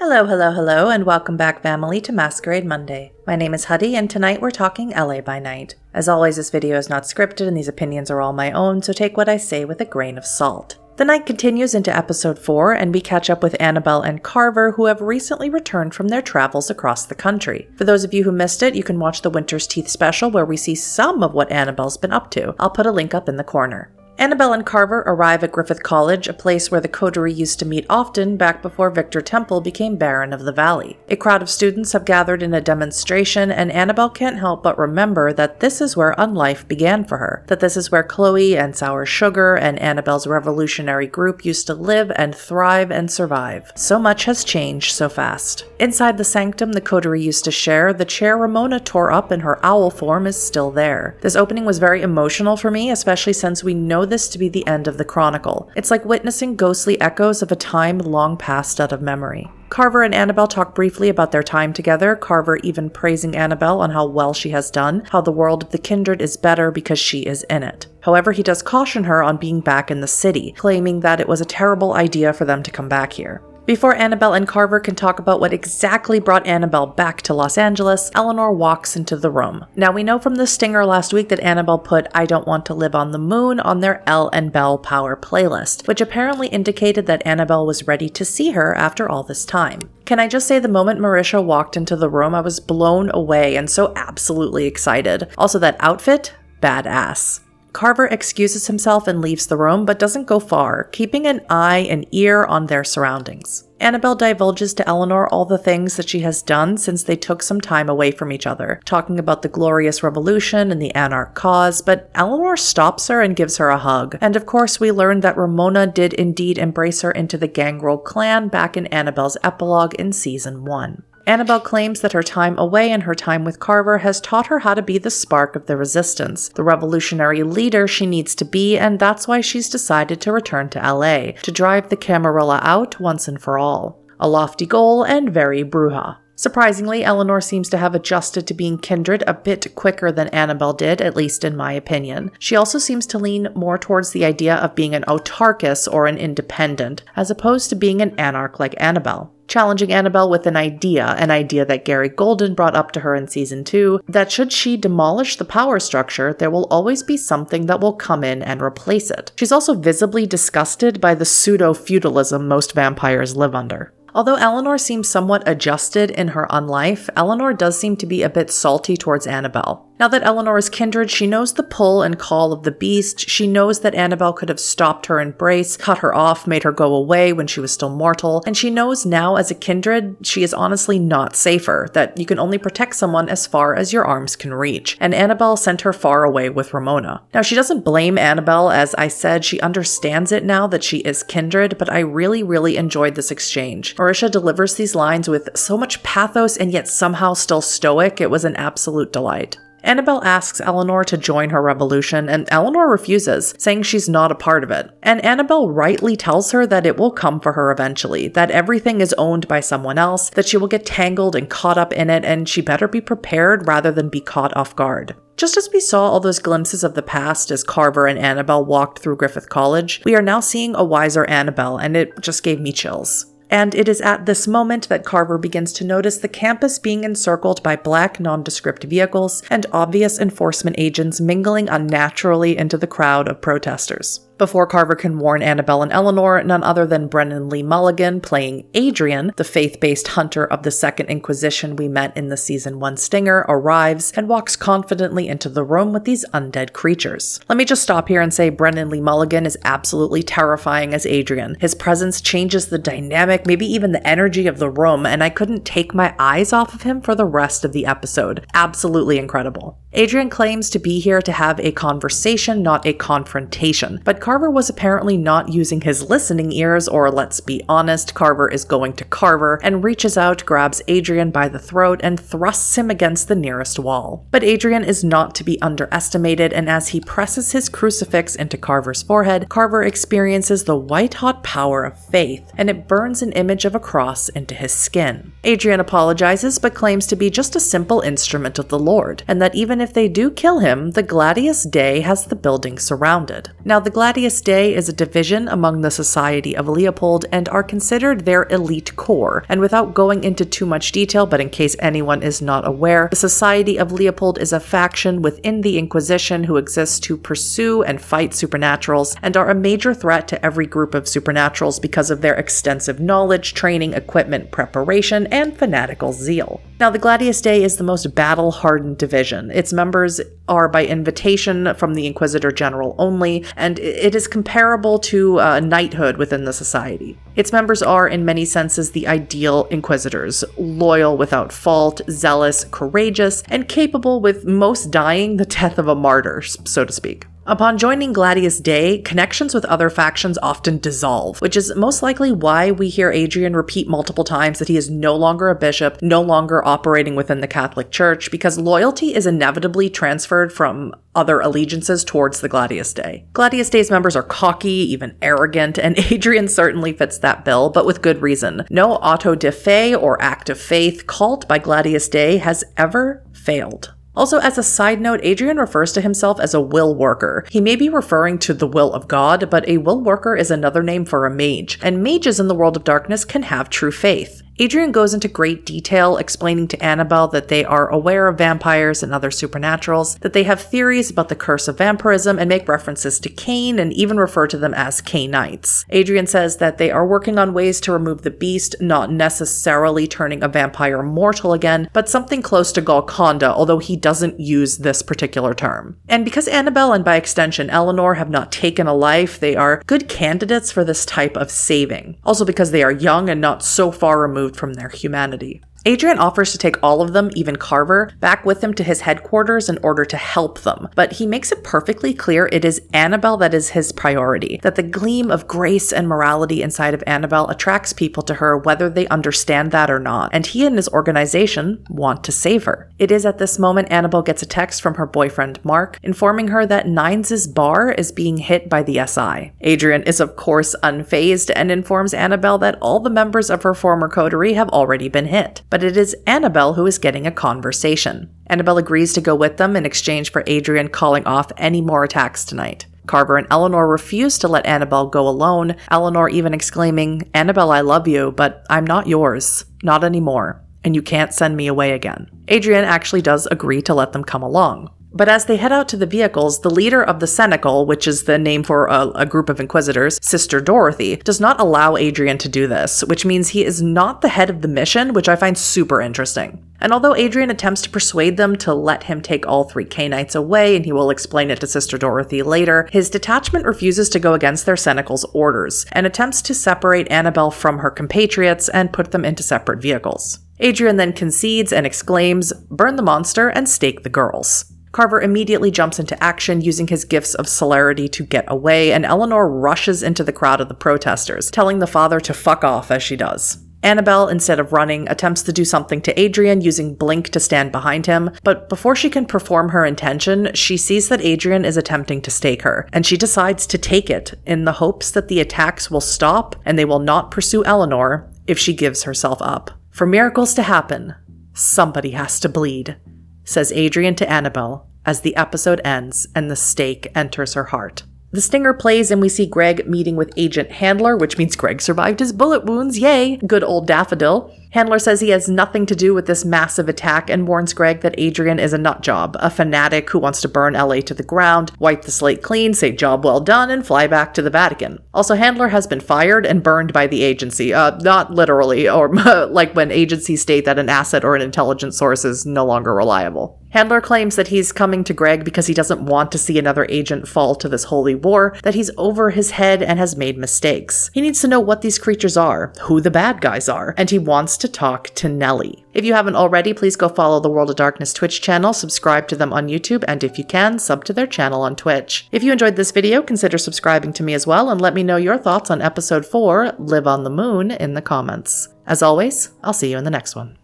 Hello, hello, hello, and welcome back, family, to Masquerade Monday. My name is Huddy, and tonight we're talking LA by Night. As always, this video is not scripted, and these opinions are all my own, so take what I say with a grain of salt. The night continues into episode 4, and we catch up with Annabelle and Carver, who have recently returned from their travels across the country. For those of you who missed it, you can watch the Winter's Teeth special, where we see some of what Annabelle's been up to. I'll put a link up in the corner. Annabelle and Carver arrive at Griffith College, a place where the coterie used to meet often back before Victor Temple became Baron of the Valley. A crowd of students have gathered in a demonstration, and Annabelle can't help but remember that this is where unlife began for her, that this is where Chloe and Sour Sugar and Annabelle's revolutionary group used to live and thrive and survive. So much has changed so fast. Inside the sanctum the coterie used to share, the chair Ramona tore up in her owl form is still there. This opening was very emotional for me, especially since we know this to be the end of the Chronicle. It's like witnessing ghostly echoes of a time long past out of memory. Carver and Annabelle talk briefly about their time together, Carver even praising Annabelle on how well she has done, how the world of the kindred is better because she is in it. However, he does caution her on being back in the city, claiming that it was a terrible idea for them to come back here. Before Annabelle and Carver can talk about what exactly brought Annabelle back to Los Angeles, Eleanor walks into the room. Now, we know from the stinger last week that Annabelle put I Don't Want to Live on the Moon on their Elle and Belle Power playlist, which apparently indicated that Annabelle was ready to see her after all this time. Can I just say the moment Marisha walked into the room, I was blown away and so absolutely excited. Also, that outfit, badass. Carver excuses himself and leaves the room, but doesn't go far, keeping an eye and ear on their surroundings. Annabelle divulges to Eleanor all the things that she has done since they took some time away from each other, talking about the glorious revolution and the Anarch cause, but Eleanor stops her and gives her a hug. And of course, we learn that Ramona did indeed embrace her into the Gangrel clan back in Annabelle's epilogue in season 1. Annabelle claims that her time away and her time with Carver has taught her how to be the spark of the resistance, the revolutionary leader she needs to be, and that's why she's decided to return to LA, to drive the Camarilla out once and for all. A lofty goal and very bruja. Surprisingly, Eleanor seems to have adjusted to being kindred a bit quicker than Annabelle did, at least in my opinion. She also seems to lean more towards the idea of being an autarchus or an independent, as opposed to being an anarch like Annabelle. Challenging Annabelle with an idea that Gary Golden brought up to her in season 2, that should she demolish the power structure, there will always be something that will come in and replace it. She's also visibly disgusted by the pseudo-feudalism most vampires live under. Although Eleanor seems somewhat adjusted in her unlife, Eleanor does seem to be a bit salty towards Annabelle. Now that Eleanor is kindred, she knows the pull and call of the beast. She knows that Annabelle could have stopped her embrace, cut her off, made her go away when she was still mortal, and she knows now as a kindred, she is honestly not safer, that you can only protect someone as far as your arms can reach, and Annabelle sent her far away with Ramona. Now, she doesn't blame Annabelle, as I said, she understands it now that she is kindred, but I really enjoyed this exchange. Marisha delivers these lines with so much pathos and yet somehow still stoic. It was an absolute delight. Annabelle asks Eleanor to join her revolution, and Eleanor refuses, saying she's not a part of it. And Annabelle rightly tells her that it will come for her eventually, that everything is owned by someone else, that she will get tangled and caught up in it, and she better be prepared rather than be caught off guard. Just as we saw all those glimpses of the past as Carver and Annabelle walked through Griffith College, we are now seeing a wiser Annabelle, and it just gave me chills. And it is at this moment that Carver begins to notice the campus being encircled by black nondescript vehicles and obvious enforcement agents mingling unnaturally into the crowd of protesters. Before Carver can warn Annabelle and Eleanor, none other than Brennan Lee Mulligan, playing Adrian, the faith-based hunter of the Second Inquisition we met in the season 1 stinger, arrives and walks confidently into the room with these undead creatures. Let me just stop here and say Brennan Lee Mulligan is absolutely terrifying as Adrian. His presence changes the dynamic, maybe even the energy of the room, and I couldn't take my eyes off of him for the rest of the episode. Absolutely incredible. Adrian claims to be here to have a conversation, not a confrontation, but Carver was apparently not using his listening ears, or let's be honest, Carver is going to Carver, and reaches out, grabs Adrian by the throat, and thrusts him against the nearest wall. But Adrian is not to be underestimated, and as he presses his crucifix into Carver's forehead, Carver experiences the white-hot power of faith, and it burns an image of a cross into his skin. Adrian apologizes, but claims to be just a simple instrument of the Lord, and that even if they do kill him, the Gladius Dei has the building surrounded. Now, the Gladius Dei is a division among the Society of Leopold and are considered their elite corps. And without going into too much detail, but in case anyone is not aware, the Society of Leopold is a faction within the Inquisition who exists to pursue and fight supernaturals and are a major threat to every group of supernaturals because of their extensive knowledge, training, equipment, preparation, and fanatical zeal. Now, the Gladius Dei is the most battle-hardened division. Its members are by invitation from the Inquisitor General only, and it is comparable to knighthood within the society. Its members are, in many senses, the ideal Inquisitors, loyal without fault, zealous, courageous, and capable with most dying the death of a martyr, so to speak. Upon joining Gladius Dei, connections with other factions often dissolve, which is most likely why we hear Adrian repeat multiple times that he is no longer a bishop, no longer operating within the Catholic Church, because loyalty is inevitably transferred from other allegiances towards the Gladius Dei. Gladius Dei's members are cocky, even arrogant, and Adrian certainly fits that bill, but with good reason. No auto de fe or act of faith cult by Gladius Dei has ever failed. Also, as a side note, Adrian refers to himself as a will worker. He may be referring to the will of God, but a will worker is another name for a mage, and mages in the world of darkness can have true faith. Adrian goes into great detail explaining to Annabelle that they are aware of vampires and other supernaturals, that they have theories about the curse of vampirism and make references to Cain and even refer to them as Cainites. Adrian says that they are working on ways to remove the beast, not necessarily turning a vampire mortal again, but something close to Golconda, although he doesn't use this particular term. And because Annabelle and by extension Eleanor have not taken a life, they are good candidates for this type of saving. Also because they are young and not so far removed from their humanity. Adrian offers to take all of them, even Carver, back with him to his headquarters in order to help them, but he makes it perfectly clear it is Annabelle that is his priority, that the gleam of grace and morality inside of Annabelle attracts people to her whether they understand that or not, and he and his organization want to save her. It is at this moment Annabelle gets a text from her boyfriend Mark, informing her that Nines' bar is being hit by the SI. Adrian is of course unfazed and informs Annabelle that all the members of her former coterie have already been hit. But it is Annabelle who is getting a conversation. Annabelle agrees to go with them in exchange for Adrian calling off any more attacks tonight. Carver and Eleanor refuse to let Annabelle go alone, Eleanor even exclaiming, "Annabelle, I love you, but I'm not yours. Not anymore. And you can't send me away again." Adrian actually does agree to let them come along. But as they head out to the vehicles, the leader of the Cenacle, which is the name for a group of Inquisitors, Sister Dorothy, does not allow Adrian to do this, which means he is not the head of the mission, which I find super interesting. And although Adrian attempts to persuade them to let him take all 3 Cainites away, and he will explain it to Sister Dorothy later, his detachment refuses to go against their Cenacle's orders, and attempts to separate Annabelle from her compatriots and put them into separate vehicles. Adrian then concedes and exclaims, "Burn the monster and stake the girls." Carver immediately jumps into action using his gifts of celerity to get away, and Eleanor rushes into the crowd of the protesters, telling the father to fuck off as she does. Annabelle, instead of running, attempts to do something to Adrian using Blink to stand behind him, but before she can perform her intention, she sees that Adrian is attempting to stake her, and she decides to take it in the hopes that the attacks will stop and they will not pursue Eleanor if she gives herself up. For miracles to happen, somebody has to bleed, says Adrian to Annabelle as the episode ends and the stake enters her heart. The stinger plays and we see Greg meeting with Agent Handler, which means Greg survived his bullet wounds, yay! Good old Daffodil. Handler says he has nothing to do with this massive attack and warns Greg that Adrian is a nutjob, a fanatic who wants to burn LA to the ground, wipe the slate clean, say job well done, and fly back to the Vatican. Also, Handler has been fired and burned by the agency, not literally, or like when agencies state that an asset or an intelligence source is no longer reliable. Handler claims that he's coming to Greg because he doesn't want to see another agent fall to this holy war, that he's over his head and has made mistakes. He needs to know what these creatures are, who the bad guys are, and he wants to talk to Nellie. If you haven't already, please go follow the World of Darkness Twitch channel, subscribe to them on YouTube, and if you can, sub to their channel on Twitch. If you enjoyed this video, consider subscribing to me as well, and let me know your thoughts on Episode 4, Live on the Moon, in the comments. As always, I'll see you in the next one.